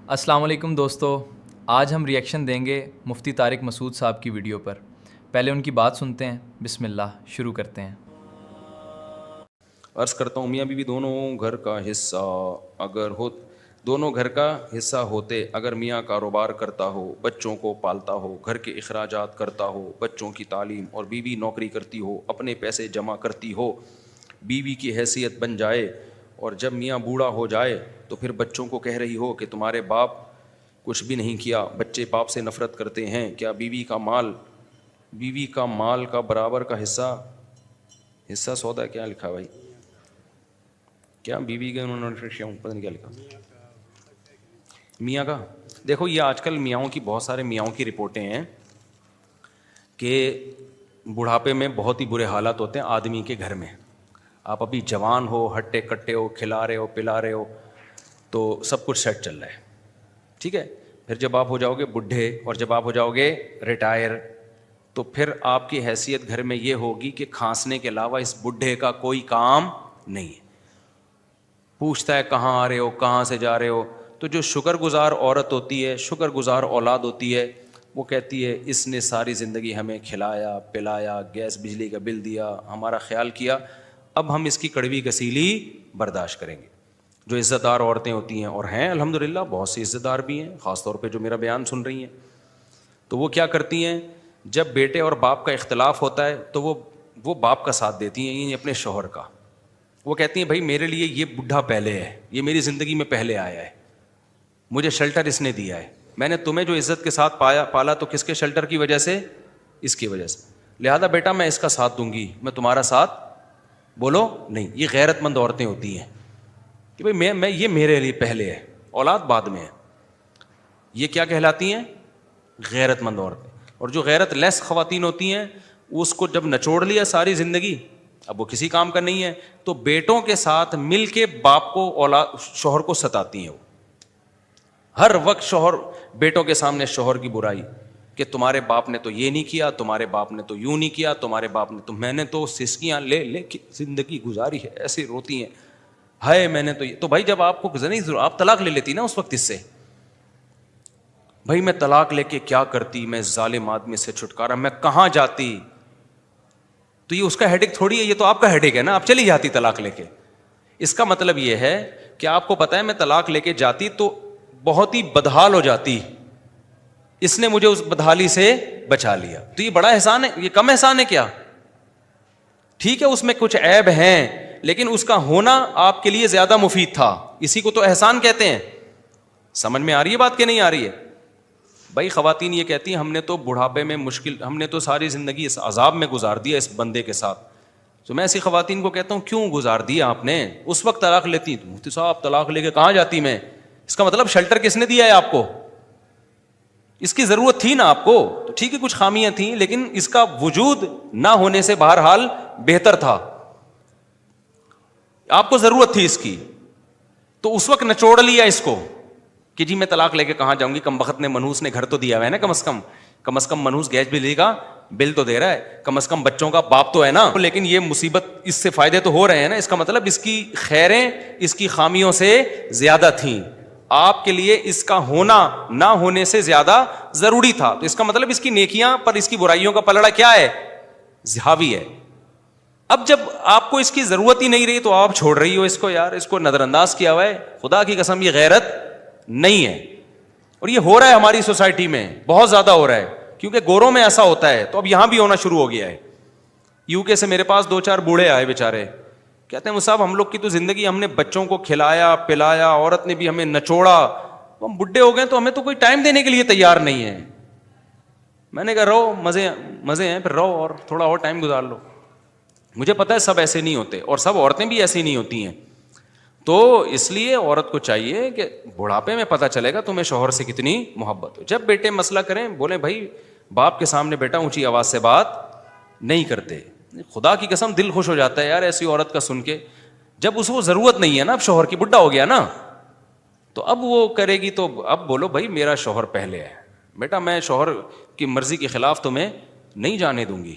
السلام علیکم دوستو، آج ہم ریئیکشن دیں گے مفتی طارق مسعود صاحب کی ویڈیو پر۔ پہلے ان کی بات سنتے ہیں۔ بسم اللہ، شروع کرتے ہیں۔ عرض کرتا ہوں میاں بیوی دونوں گھر کا حصہ دونوں گھر کا حصہ ہوتے، اگر میاں کاروبار کرتا ہو، بچوں کو پالتا ہو، گھر کے اخراجات کرتا ہو، بچوں کی تعلیم، اور بیوی نوکری کرتی ہو، اپنے پیسے جمع کرتی ہو، بیوی کی حیثیت بن جائے، اور جب میاں بوڑھا ہو جائے تو پھر بچوں کو کہہ رہی ہو کہ تمہارے باپ کچھ بھی نہیں کیا، بچے باپ سے نفرت کرتے ہیں، کیا بیوی کا مال کا برابر کا حصہ سودا ہے؟ کیا لکھا بھائی؟ کیا بیوی کا انہوں نے پتہ نہیں کیا لکھا، میاں کا؟ دیکھو یہ آج کل میاؤں کی بہت سارے میاؤں کی رپورٹیں ہیں کہ بڑھاپے میں بہت ہی برے حالات ہوتے ہیں آدمی کے گھر میں۔ آپ ابھی جوان ہو، ہٹے کٹے ہو، کھلا رہے ہو، پلا رہے ہو، تو سب کچھ سیٹ چل رہا ہے، ٹھیک ہے؟ پھر جب آپ ہو جاؤ گے بڈھے، اور جب آپ ہو جاؤ گے ریٹائر، تو پھر آپ کی حیثیت گھر میں یہ ہوگی کہ کھانسنے کے علاوہ اس بڈھے کا کوئی کام نہیں ہے۔ پوچھتا ہے کہاں آ رہے ہو، کہاں سے جا رہے ہو؟ تو جو شکر گزار عورت ہوتی ہے، شکر گزار اولاد ہوتی ہے، وہ کہتی ہے اس نے ساری زندگی ہمیں کھلایا پلایا، گیس بجلی کا بل دیا، ہمارا خیال کیا، اب ہم اس کی کڑوی کسیلی برداشت کریں گے۔ جو عزت دار عورتیں ہوتی ہیں، اور ہیں الحمدللہ بہت سی عزت دار بھی ہیں، خاص طور پہ جو میرا بیان سن رہی ہیں، تو وہ کیا کرتی ہیں؟ جب بیٹے اور باپ کا اختلاف ہوتا ہے تو وہ باپ کا ساتھ دیتی ہیں، یعنی اپنے شوہر کا۔ وہ کہتی ہیں بھائی میرے لیے یہ بڈھا پہلے ہے، یہ میری زندگی میں پہلے آیا ہے، مجھے شیلٹر اس نے دیا ہے، میں نے تمہیں جو عزت کے ساتھ پالا تو کس کے شیلٹر کی وجہ سے؟ اس کی وجہ سے، لہذا بیٹا میں اس کا ساتھ دوں گی، میں تمہارا ساتھ بولو نہیں۔ یہ غیرت مند عورتیں ہوتی ہیں کہ بھائی میں یہ میرے لیے پہلے ہے، اولاد بعد میں ہے۔ یہ کیا کہلاتی ہیں؟ غیرت مند عورتیں۔ اور جو غیرت لیس خواتین ہوتی ہیں، اس کو جب نچوڑ لیا ساری زندگی، اب وہ کسی کام کا نہیں ہے، تو بیٹوں کے ساتھ مل کے باپ کو شوہر کو ستاتی ہیں۔ وہ ہر وقت شوہر بیٹوں کے سامنے شوہر کی برائی کہ تمہارے باپ نے تو یہ نہیں کیا، تمہارے باپ نے تو یوں نہیں کیا، تمہارے باپ نے تو، میں نے تو سسکیاں لے لے کے زندگی گزاری ہے، ایسے روتی ہیں، ہائے میں نے تو یہ۔ تو بھائی جب آپ کو نہیں ضرور، آپ طلاق لے لیتی نا اس وقت، اس سے بھائی میں طلاق لے کے کیا کرتی، میں ظالم آدمی سے چھٹکارا، میں کہاں جاتی؟ تو یہ اس کا ہیڈیک تھوڑی ہے، یہ تو آپ کا ہیڈیک ہے نا، آپ چلی جاتی طلاق لے کے۔ اس کا مطلب یہ ہے کہ آپ کو پتا ہے میں طلاق لے کے جاتی تو بہت ہی بدحال ہو جاتی، اس نے مجھے اس بدحالی سے بچا لیا۔ تو یہ بڑا احسان ہے؟ یہ کم احسان ہے کیا؟ ٹھیک ہے اس میں کچھ عیب ہیں، لیکن اس کا ہونا آپ کے لیے زیادہ مفید تھا، اسی کو تو احسان کہتے ہیں۔ سمجھ میں آ رہی ہے بات کہ نہیں آ رہی ہے؟ بھائی خواتین یہ کہتی ہیں ہم نے تو بڑھاپے میں ہم نے تو ساری زندگی اس عذاب میں گزار دیا اس بندے کے ساتھ۔ تو میں ایسی خواتین کو کہتا ہوں کیوں گزار دیا آپ نے؟ اس وقت طلاق لیتی تو مفتی صاحب طلاق لے کے کہاں جاتی میں؟ اس کا مطلب شیلٹر کس نے دیا ہے آپ کو؟ اس کی ضرورت تھی نا آپ کو؟ تو ٹھیک ہے کچھ خامیاں تھیں، لیکن اس کا وجود نہ ہونے سے بہرحال بہتر تھا۔ آپ کو ضرورت تھی اس کی، تو اس وقت نچوڑ لیا اس کو کہ جی میں طلاق لے کے کہاں جاؤں گی، کم بخت نے منحوس نے گھر تو دیا ہوا ہے نا، کم از کم منحوس گیس بجلی کا بل تو دے رہا ہے، کم از کم بچوں کا باپ تو ہے نا۔ لیکن یہ مصیبت، اس سے فائدے تو ہو رہے ہیں نا، اس کا مطلب اس کی خیریں اس کی خامیوں سے زیادہ تھیں، آپ کے لیے اس کا ہونا نہ ہونے سے زیادہ ضروری تھا، تو اس کا مطلب اس کی نیکیاں پر اس کی برائیوں کا پلڑا کیا ہے؟ حاوی ہے۔ اب جب آپ کو اس کی ضرورت ہی نہیں رہی تو آپ چھوڑ رہی ہو اس کو، یار اس کو نظر انداز کیا ہوا ہے، خدا کی قسم یہ غیرت نہیں ہے۔ اور یہ ہو رہا ہے ہماری سوسائٹی میں، بہت زیادہ ہو رہا ہے، کیونکہ گوروں میں ایسا ہوتا ہے تو اب یہاں بھی ہونا شروع ہو گیا ہے۔ یو کے سے میرے پاس 2-4 بوڑھے آئے بیچارے، کہتے ہیں مصعب ہم لوگ کی تو زندگی، ہم نے بچوں کو کھلایا پلایا، عورت نے بھی ہمیں نچوڑا، ہم بڈھے ہو گئے تو ہمیں تو کوئی ٹائم دینے کے لیے تیار نہیں ہے۔ میں نے کہا رہو، مزے ہیں، پھر رہو اور تھوڑا اور ٹائم گزار لو۔ مجھے پتا ہے سب ایسے نہیں ہوتے، اور سب عورتیں بھی ایسی نہیں ہوتی ہیں، تو اس لیے عورت کو چاہیے کہ بڑھاپے میں پتہ چلے گا تمہیں شوہر سے کتنی محبت ہو۔ جب بیٹے مسئلہ کریں بولیں بھائی باپ کے سامنے بیٹا اونچی آواز سے بات نہیں کرتے، خدا کی قسم دل خوش ہو جاتا ہے یار ایسی عورت کا سن کے۔ جب اس کو ضرورت نہیں ہے نا، اب شوہر کی، بڈھا ہو گیا نا، تو اب وہ کرے گی، تو اب بولو بھائی میرا شوہر پہلے ہے بیٹا، میں شوہر کی مرضی کے خلاف تمہیں نہیں جانے دوں گی،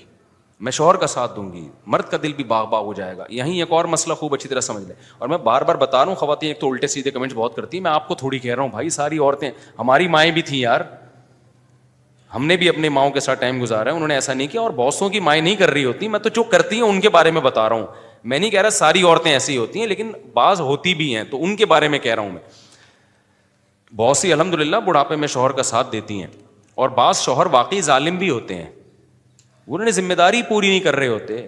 میں شوہر کا ساتھ دوں گی, مرد کا دل بھی باغ باغ ہو جائے گا. یہیں ایک اور مسئلہ خوب اچھی طرح سمجھ لیں, اور میں بار بار بتا رہا ہوں, خواتین ایک تو الٹے سیدھے کمنٹس بہت کرتی ہیں, میں آپ کو تھوڑی کہہ رہا ہوں بھائی, ساری عورتیں, ہماری مائیں بھی تھیں یار, ہم نے بھی اپنے ماؤں کے ساتھ ٹائم گزارا ہے, انہوں نے ایسا نہیں کیا, اور بہت سو کی مائیں نہیں کر رہی ہوتی, میں تو جو کرتی ہیں ان کے بارے میں بتا رہا ہوں. میں نہیں کہہ رہا ساری عورتیں ایسی ہوتی ہیں, لیکن بعض ہوتی بھی ہیں, تو ان کے بارے میں کہہ رہا ہوں میں. بہت سی الحمد للہ بڑھاپے میں شوہر کا ساتھ دیتی ہیں, اور بعض شوہر واقعی ظالم بھی ہوتے ہیں, انہوں نے ذمہ داری پوری نہیں کر رہے ہوتے,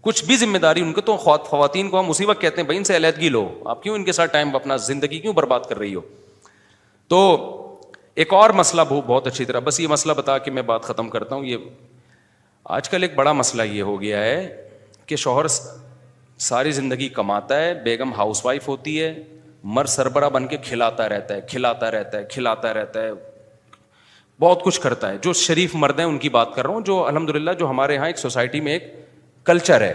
کچھ بھی ذمہ داری ان کو. تو خواتین کو ہم اسی وقت کہتے ہیں بھائی ان سے علیحدگی لو, آپ کیوں ان کے ساتھ ٹائم, اپنا زندگی کیوں برباد کر رہی ہو. تو ایک اور مسئلہ بہت اچھی طرح, بس یہ مسئلہ بتا کے میں بات ختم کرتا ہوں. یہ آج کل ایک بڑا مسئلہ یہ ہو گیا ہے کہ شوہر ساری زندگی کماتا ہے, بیگم ہاؤس وائف ہوتی ہے, مرد سربراہ بن کے کھلاتا رہتا ہے, کھلاتا رہتا ہے, کھلاتا رہتا ہے, بہت کچھ کرتا ہے. جو شریف مرد ہیں ان کی بات کر رہا ہوں, جو الحمدللہ جو ہمارے ہاں ایک سوسائٹی میں ایک کلچر ہے,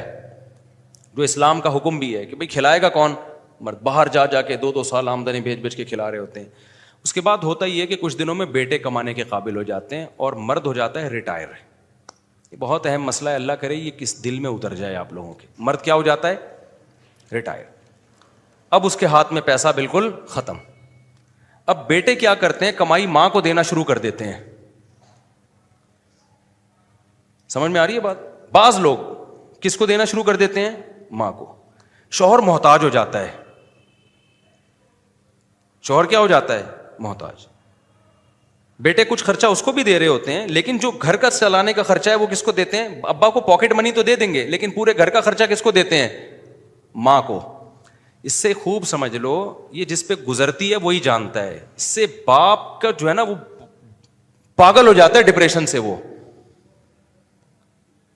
جو اسلام کا حکم بھی ہے کہ بھئی کھلائے گا کون, مرد. باہر جا جا کے 2-2 سال آمدنی بھیج کے کھلا رہے ہوتے ہیں. اس کے بعد ہوتا یہ ہے کہ کچھ دنوں میں بیٹے کمانے کے قابل ہو جاتے ہیں, اور مرد ہو جاتا ہے ریٹائر. یہ بہت اہم مسئلہ ہے, اللہ کرے یہ کس دل میں اتر جائے آپ لوگوں کے. مرد کیا ہو جاتا ہے, ریٹائر. اب اس کے ہاتھ میں پیسہ بالکل ختم. اب بیٹے کیا کرتے ہیں, کمائی ماں کو دینا شروع کر دیتے ہیں. سمجھ میں آ رہی ہے بات. بعض لوگ کس کو دینا شروع کر دیتے ہیں, ماں کو. شوہر محتاج ہو جاتا ہے, شوہر کیا ہو جاتا ہے, محتاج. بیٹے کچھ خرچہ اس کو بھی دے رہے ہوتے ہیں, لیکن جو گھر کا چلانے کا خرچہ ہے وہ کس کو دیتے ہیں, ابا کو پاکٹ منی تو دے دیں گے, لیکن پورے گھر کا خرچہ کس کو دیتے ہیں, ماں کو. اس سے خوب سمجھ لو, یہ جس پہ گزرتی ہے وہی جانتا ہے. اس سے باپ کا جو ہے نا وہ پاگل ہو جاتا ہے ڈپریشن سے. وہ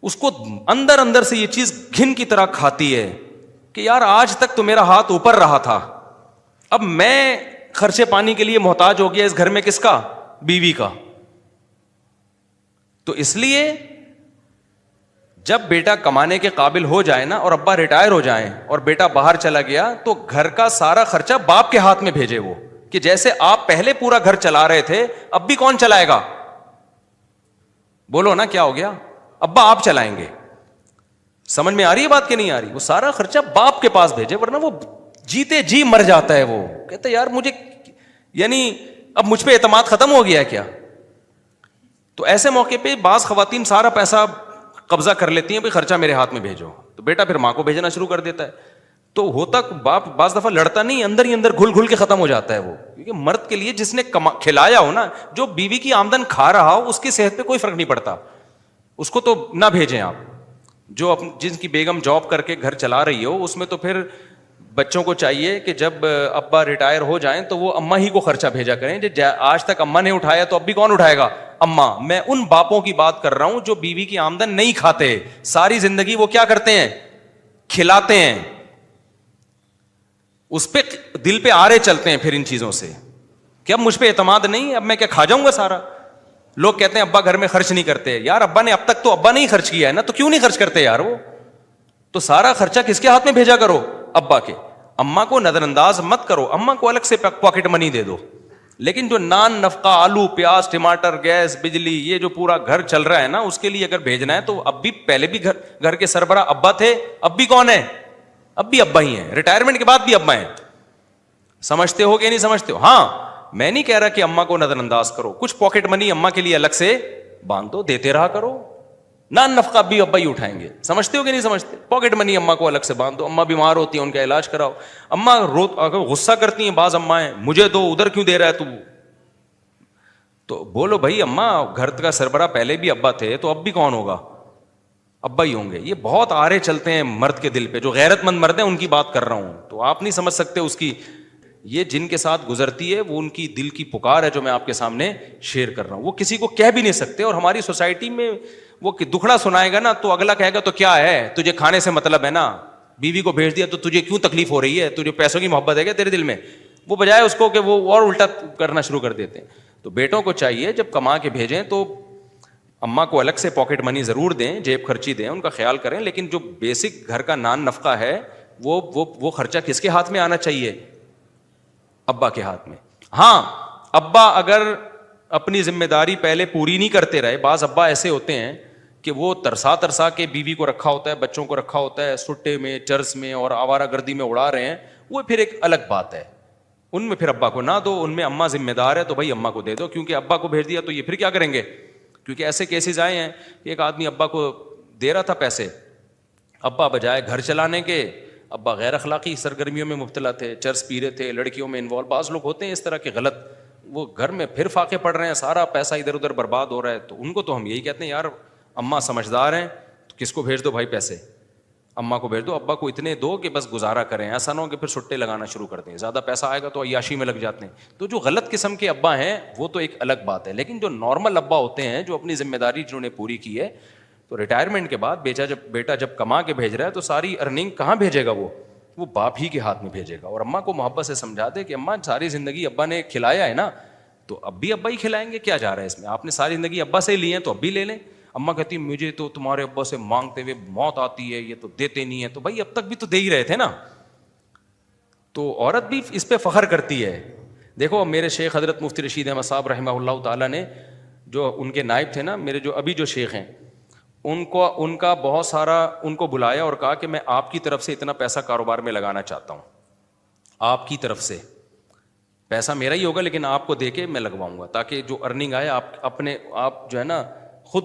اس کو اندر اندر سے یہ چیز گھن کی طرح کھاتی ہے کہ یار آج تک تو میرا ہاتھ اوپر رہا تھا, اب میں خرچے پانی کے لیے محتاج ہو گیا اس گھر میں. کس کا, بیوی کا. تو اس لیے جب بیٹا کمانے کے قابل ہو جائے نا, اور ابا ریٹائر ہو جائیں, اور بیٹا باہر چلا گیا, تو گھر کا سارا خرچہ باپ کے ہاتھ میں بھیجے وہ, کہ جیسے آپ پہلے پورا گھر چلا رہے تھے, اب بھی کون چلائے گا, بولو نا کیا ہو گیا, ابا آپ چلائیں گے. سمجھ میں آ رہی ہے بات کہ نہیں آ رہی. وہ سارا خرچہ باپ کے پاس بھیجے, ورنہ وہ جیتے جی مر جاتا ہے. وہ کہتا ہے یار مجھے, یعنی اب مجھ پہ اعتماد ختم ہو گیا ہے کیا. تو ایسے موقع پہ بعض خواتین سارا پیسہ قبضہ کر لیتی ہیں, بھائی خرچہ میرے ہاتھ میں بھیجو, تو بیٹا پھر ماں کو بھیجنا شروع کر دیتا ہے. تو ہوتا باپ بعض دفعہ لڑتا نہیں, اندر ہی اندر گھل گھل کے ختم ہو جاتا ہے وہ. کیونکہ مرد کے لیے جس نے کھلایا ہو نا, جو بیوی کی آمدن کھا رہا ہو, اس کی صحت پہ کوئی فرق نہیں پڑتا, اس کو تو نہ بھیجیں آپ. جو جن کی بیگم جاب کر کے گھر چلا رہی ہو, اس میں تو پھر بچوں کو چاہیے کہ جب ابا ریٹائر ہو جائیں تو وہ اماں ہی کو خرچہ بھیجا کریں. آج تک اماں نے اٹھایا تو اب بھی کون اٹھائے گا, اماں. میں ان باپوں کی بات کر رہا ہوں جو بیوی کی آمدن نہیں کھاتے, ساری زندگی وہ کیا کرتے ہیں, کھلاتے ہیں. اس پہ دل پہ آرے چلتے ہیں پھر ان چیزوں سے, کہ اب مجھ پہ اعتماد نہیں, اب میں کیا کھا جاؤں گا سارا. لوگ کہتے ہیں ابا گھر میں خرچ نہیں کرتے. یار ابا نے اب تک تو ابا نہیں خرچ کیا ہے نا, تو کیوں نہیں خرچ کرتے یار وہ. تو سارا خرچہ کس کے ہاتھ میں بھیجا کرو, ابا کے. اماں کو نظر انداز مت کرو, اماں کو الگ سے پاکٹ منی دے دو. لیکن جو نان نفقہ, آلو پیاز ٹماٹر گیس بجلی, یہ جو پورا گھر چل رہا ہے نا, اس کے لیے اگر بھیجنا ہے تو اب بھی, پہلے بھی گھر کے سربراہ ابا تھے, اب بھی کون ہے, اب بھی ابا ہی ہیں. ریٹائرمنٹ کے بعد بھی ابا ہیں. سمجھتے ہو کہ نہیں سمجھتے ہو. ہاں میں نہیں کہہ رہا کہ اماں کو نظر انداز کرو, کچھ پاکٹ منی اماں کے لیے الگ سے باندھ دو, دیتے رہا کرو. نان نفقہ بھی ابا ہی اٹھائیں گے. سمجھتے ہو کہ نہیں سمجھتے. پاکٹ منی اماں کو الگ سے باندھ دو, اماں بیمار ہوتی ہیں ان کا علاج کراؤ. اماں غصہ کرتی ہیں بعض اماں, مجھے دو, ادھر کیوں دے رہا ہے تو بولو بھائی اماں گھر کا سربراہ پہلے بھی ابا تھے, تو اب بھی کون ہوگا, ابا ہی ہوں گے. یہ بہت آرے چلتے ہیں مرد کے دل پہ, جو غیرت مند مرد ہیں ان کی بات کر رہا ہوں. تو آپ نہیں سمجھ سکتے اس کی, یہ جن کے ساتھ گزرتی ہے وہ ان کی دل کی پکار ہے جو میں آپ کے سامنے شیئر کر رہا ہوں. وہ کسی کو کہہ بھی نہیں سکتے, اور ہماری سوسائٹی میں وہ دکھڑا سنائے گا نا تو اگلا کہے گا تو کیا ہے, تجھے کھانے سے مطلب ہے نا, بیوی کو بھیج دیا تو تجھے کیوں تکلیف ہو رہی ہے, تجھے پیسوں کی محبت ہے کیا تیرے دل میں. وہ بجائے اس کو کہ وہ اور الٹا کرنا شروع کر دیتے ہیں. تو بیٹوں کو چاہیے جب کما کے بھیجیں تو اماں کو الگ سے پاکٹ منی ضرور دیں, جیب خرچی دیں, ان کا خیال کریں, لیکن جو بیسک گھر کا نان نفقہ ہے وہ خرچہ کس کے ہاتھ میں آنا چاہیے, ابا کے ہاتھ میں. ہاں ابا اگر اپنی ذمہ داری پہلے پوری نہیں کرتے رہے, بعض ابا ایسے ہوتے ہیں کہ وہ ترسا ترسا کے بیوی کو رکھا ہوتا ہے, بچوں کو رکھا ہوتا ہے, سٹے میں, چرس میں اور آوارہ گردی میں اڑا رہے ہیں, وہ پھر ایک الگ بات ہے. ان میں پھر ابا کو نہ دو, ان میں اماں ذمہ دار ہے تو بھائی اماں کو دے دو, کیونکہ ابا کو بھیج دیا تو یہ پھر کیا کریں گے. کیونکہ ایسے کیسز آئے ہیں کہ ایک آدمی ابا کو دے رہا تھا پیسے, ابا بجائے گھر چلانے کے, ابا غیر اخلاقی سرگرمیوں میں مبتلا تھے, چرس پی رہے تھے, لڑکیوں میں انوالو. بعض لوگ ہوتے ہیں اس طرح کے غلط, وہ گھر میں پھر فاقے پڑ رہے ہیں, سارا پیسہ ادھر ادھر برباد ہو رہا ہے. تو ان کو تو ہم یہی کہتے ہیں, یار اماں سمجھدار ہیں تو کس کو بھیج دو بھائی پیسے, اماں کو بھیج دو, ابا کو اتنے دو کہ بس گزارا کریں. ایسا نہ ہو کہ پھر سٹے لگانا شروع کر دیں, زیادہ پیسہ آئے گا تو عیاشی میں لگ جاتے ہیں. تو جو غلط قسم کے ابا ہیں وہ تو ایک الگ بات ہے, لیکن جو نارمل ابا ہوتے ہیں جو اپنی ذمہ داری جنہوں نے پوری کی ہے, تو ریٹائرمنٹ کے بعد بیٹا جب کما کے بھیج رہا ہے تو ساری ارننگ کہاں بھیجے گا, وہ باپ ہی کے ہاتھ میں بھیجے گا. اور اماں کو محبت سے سمجھا دے کہ اماں ساری زندگی ابا نے کھلایا ہے نا, تو اب بھی ابا ہی کھلائیں گے, کیا جا رہا ہے اس میں, آپ نے ساری زندگی ابا سے ہی لی ہے تو اب بھی لے لیں. اماں کہتی مجھے تو تمہارے ابا سے مانگتے ہوئے موت آتی ہے, یہ تو دیتے نہیں ہے. تو بھائی اب تک بھی تو دے ہی رہے تھے نا. تو عورت بھی اس پہ فخر کرتی ہے. دیکھو میرے شیخ حضرت مفتی رشید احمد صاحب رحمہ اللہ تعالیٰ نے, جو ان کے نائب تھے نا, میرے جو ابھی جو شیخ ہیں, ان کا بہت سارا ان کو بلایا اور کہا کہ میں آپ کی طرف سے اتنا پیسہ کاروبار میں لگانا چاہتا ہوں, آپ کی طرف سے پیسہ میرا ہی ہوگا لیکن آپ کو دے کے میں لگواؤں گا, تاکہ جو ارننگ آئے آپ جو ہے نا خود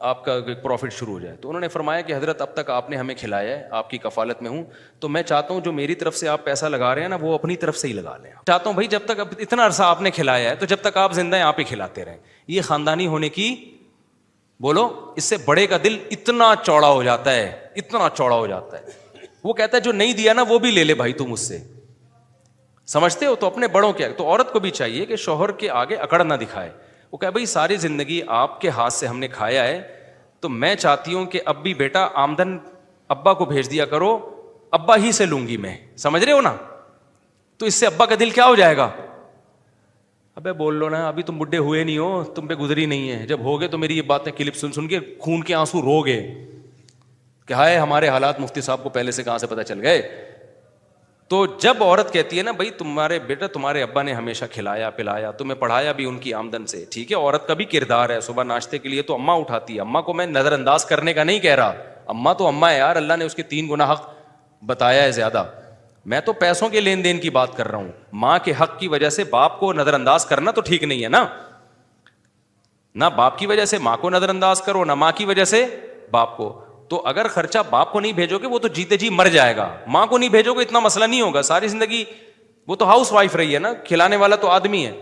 آپ کا پروفٹ شروع ہو جائے. تو انہوں نے فرمایا کہ حضرت اب تک آپ نے ہمیں کھلایا ہے, آپ کی کفالت میں ہوں, تو میں چاہتا ہوں جو میری طرف سے آپ پیسہ لگا رہے ہیں نا وہ اپنی طرف سے ہی لگا لیں. چاہتا ہوں بھائی جب تک اتنا عرصہ آپ نے کھلایا ہے تو جب تک آپ زندہ ہیں آپ ہی کھلاتے رہیں. یہ خاندانی ہونے کی, بولو اس سے بڑے کا دل اتنا چوڑا ہو جاتا ہے, اتنا چوڑا ہو جاتا ہے. وہ کہتا ہے جو نہیں دیا نا وہ بھی لے لے بھائی تم مجھ سے, سمجھتے ہو. تو اپنے بڑوں کے, تو عورت کو بھی چاہیے کہ شوہر کے آگے اکڑ نہ دکھائے. وہ کہے بھائی ساری زندگی آپ کے ہاتھ سے ہم نے کھایا ہے, تو میں چاہتی ہوں کہ اب بھی بیٹا آمدن ابا کو بھیج دیا کرو, ابا ہی سے لوں گی میں, سمجھ رہے ہو نا. تو اس سے ابا کا دل کیا ہو جائے گا, ابے بول لو نا, ابھی تم بڈھے ہوئے نہیں ہو, تم پہ گزری نہیں ہے, جب ہوگے تو میری یہ باتیں کلپ سن سن کے خون کے آنسو رو گے کہ ہائے ہمارے حالات مفتی صاحب کو پہلے سے کہاں سے پتہ چل گئے. تو جب عورت کہتی ہے نا بھائی تمہارے بیٹا تمہارے ابا نے ہمیشہ کھلایا پلایا, تمہیں پڑھایا بھی ان کی آمدن سے, ٹھیک ہے, عورت کا بھی کردار ہے. صبح ناشتے کے لیے تو اماں اٹھاتی ہے, اماں کو میں نظر انداز کرنے کا نہیں کہہ رہا, اماں تو اماں ہے یار, اللہ نے اس کے 3 گنا حق بتایا ہے زیادہ. میں تو پیسوں کے لین دین کی بات کر رہا ہوں. ماں کے حق کی وجہ سے باپ کو نظر انداز کرنا تو ٹھیک نہیں ہے نا, نہ باپ کی وجہ سے ماں کو نظر انداز کرو, نہ ماں کی وجہ سے باپ کو. تو اگر خرچہ باپ کو نہیں بھیجو گے وہ تو جیتے جی مر جائے گا, ماں کو نہیں بھیجو گے اتنا مسئلہ نہیں ہوگا, ساری زندگی وہ تو ہاؤس وائف رہی ہے نا, کھلانے والا تو آدمی ہے.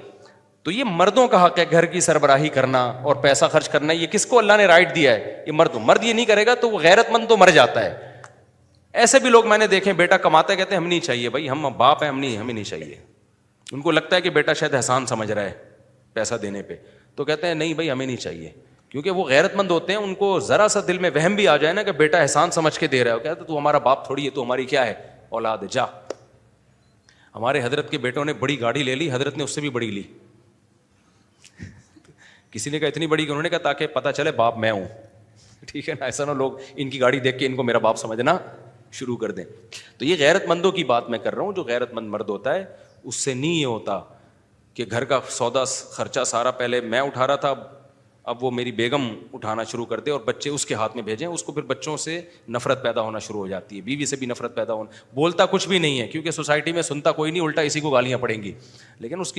تو یہ مردوں کا حق ہے گھر کی سربراہی کرنا اور پیسہ خرچ کرنا, یہ کس کو اللہ نے رائٹ دیا ہے, یہ مرد یہ نہیں کرے گا تو وہ غیرت مند تو مر جاتا ہے. ایسے بھی لوگ میں نے دیکھے, بیٹا کماتا ہے کہتے ہیں ہم نہیں چاہیے بھائی, ہم باپ ہیں, ہمیں نہیں چاہیے. ان کو لگتا ہے کہ بیٹا شاید احسان سمجھ رہا ہے پیسہ دینے پہ, تو کہتے ہیں نہیں بھائی ہمیں نہیں چاہیے, کیونکہ وہ غیرت مند ہوتے ہیں. ان کو ذرا سا دل میں وہم بھی آ جائے نا کہ بیٹا احسان سمجھ کے دے رہا ہے, کہتے ہیں تو ہمارا باپ تھوڑی ہے, تو ہماری کیا ہے اولاد ہے, جا. ہمارے حضرت کے بیٹوں نے بڑی گاڑی لے لی, حضرت نے اس سے بھی بڑی لی. کسی نے کہا اتنی بڑی, انہوں نے کہا تاکہ پتہ چلے باپ میں ہوں, ٹھیک ہے نا, ایسا نہ لوگ ان کی گاڑی دیکھ کے ان کو میرا باپ سمجھنا شروع کر دیں. تو یہ غیرت مندوں کی بات میں کر رہا ہوں. جو غیرت مند مرد ہوتا ہے اس سے نہیں یہ ہوتا کہ گھر کا سودا خرچہ سارا پہلے میں اٹھا رہا تھا, اب وہ میری بیگم اٹھانا شروع کر دے اور بچے اس کے ہاتھ میں بھیجیں. اس کو پھر بچوں سے نفرت پیدا ہونا شروع ہو جاتی ہے, بیوی سے بھی نفرت پیدا ہونا. بولتا کچھ بھی نہیں ہے کیونکہ سوسائٹی میں سنتا کوئی نہیں, الٹا اسی کو گالیاں پڑیں گی, لیکن اس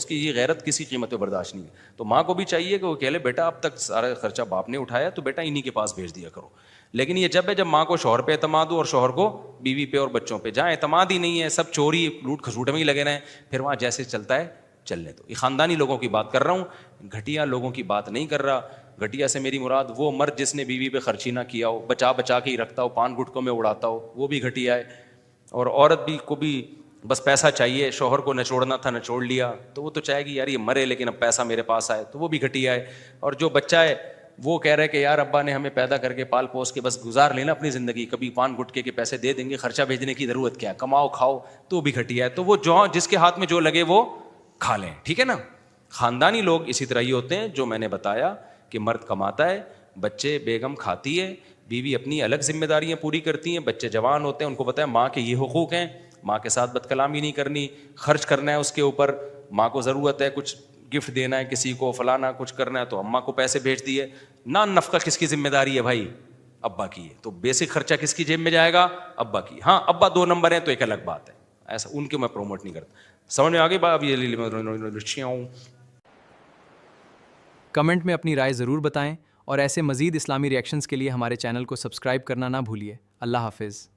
کی یہ غیرت کسی قیمت پہ برداشت نہیں ہے. تو ماں کو بھی چاہیے کہ وہ کہہ لے بیٹا اب تک سارا خرچہ باپ نے اٹھایا تو بیٹا انہی کے پاس بھیج دیا کرو. لیکن یہ جب ماں کو شوہر پہ اعتماد ہو اور شوہر کو بیوی پہ اور بچوں پہ, جہاں اعتماد ہی نہیں ہے, سب چوری لوٹ کھسوٹ میں ہی لگے رہے, پھر وہاں جیسے چلتا ہے چلنے دو. یہ خاندانی لوگوں کی بات کر رہا ہوں, گھٹیا لوگوں کی بات نہیں کر رہا. گھٹیا سے میری مراد وہ مرد جس نے بیوی پہ خرچی نہ کیا ہو, بچا کے ہی رکھتا ہو, پان گٹکوں میں اڑاتا ہو, وہ بھی گھٹیا ہے. اور عورت بھی کو بھی بس پیسہ چاہیے, شوہر کو نچوڑنا تھا نچوڑ لیا, تو وہ تو چاہے گی یار یہ مرے لیکن اب پیسہ میرے پاس آئے, تو وہ بھی گھٹیا ہے. اور جو بچہ ہے وہ کہہ رہا ہے کہ یار ابا نے ہمیں پیدا کر کے پال پوس کے بس گزار لینا اپنی زندگی, کبھی پان گٹکے کے پیسے دے دیں گے, خرچہ بھیجنے کی ضرورت کیا ہے, کماؤ کھاؤ, تو بھی گھٹیا ہے. تو وہ جو جس کے ہاتھ میں جو لگے وہ کھا لیں, ٹھیک ہے نا. خاندانی لوگ اسی طرح ہی ہوتے ہیں جو میں نے بتایا کہ مرد کماتا ہے, بچے بیگم کھاتی ہے, بیوی اپنی الگ ذمہ داریاں پوری کرتی ہیں, بچے جوان ہوتے ہیں, ان کو پتہ ہے ماں کے یہ حقوق ہیں, ماں کے ساتھ بد کلامی نہیں کرنی, خرچ کرنا ہے اس کے اوپر, ماں کو ضرورت ہے کچھ گفٹ دینا ہے کسی کو, فلانا کچھ کرنا ہے تو اماں کو پیسے بھیج دیے. نان نفقہ کس کی ذمہ داری ہے بھائی؟ ابا کی ہے. تو بیسک خرچہ کس کی جیب میں جائے گا؟ ابا کی. ہاں ابا 2 نمبر ہیں تو ایک الگ بات ہے, ایسا ان کو میں پروموٹ نہیں کرتا. سمجھ میں آ گئی بات؟ یہ کمنٹ میں اپنی رائے ضرور بتائیں اور ایسے مزید اسلامی ریئیکشنز کے لیے ہمارے چینل کو سبسکرائب کرنا نہ بھولیے. اللہ حافظ.